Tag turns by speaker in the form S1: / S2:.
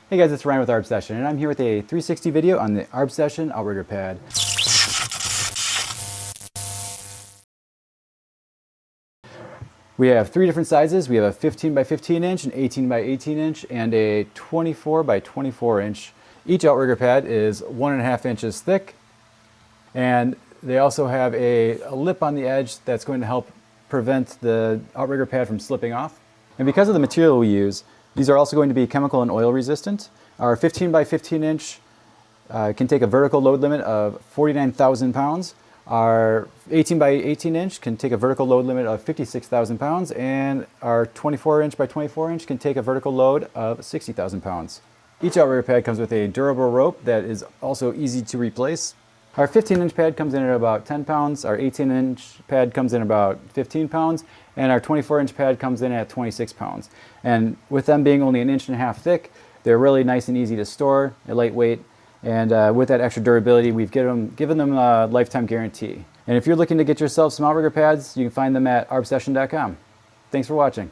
S1: Hey guys, it's Ryan with Arbsession, and I'm here with a 360 video on the Arbsession Outrigger Pad. We have three different sizes. We have a 15 by 15 inch, an 18 by 18 inch, and a 24 by 24 inch. Each outrigger pad is 1.5 inches thick, and they also have a lip on the edge that's going to help prevent the outrigger pad from slipping off. And because of the material we use, these are also going to be chemical and oil resistant. Our 15 by 15 inch can take a vertical load limit of 49,000 pounds. Our 18 by 18 inch can take a vertical load limit of 56,000 pounds, and our 24 inch by 24 inch can take a vertical load of 60,000 pounds. Each outrigger pad comes with a durable rope that is also easy to replace. Our 15 inch pad comes in at about 10 pounds, our 18 inch pad comes in about 15 pounds, and our 24 inch pad comes in at 26 pounds. And with them being only 1.5 inches thick, they're really nice and easy to store, they're lightweight, and with that extra durability, we've given them a lifetime guarantee. And if you're looking to get yourself some outrigger pads, you can find them at arbsession.com. Thanks for watching.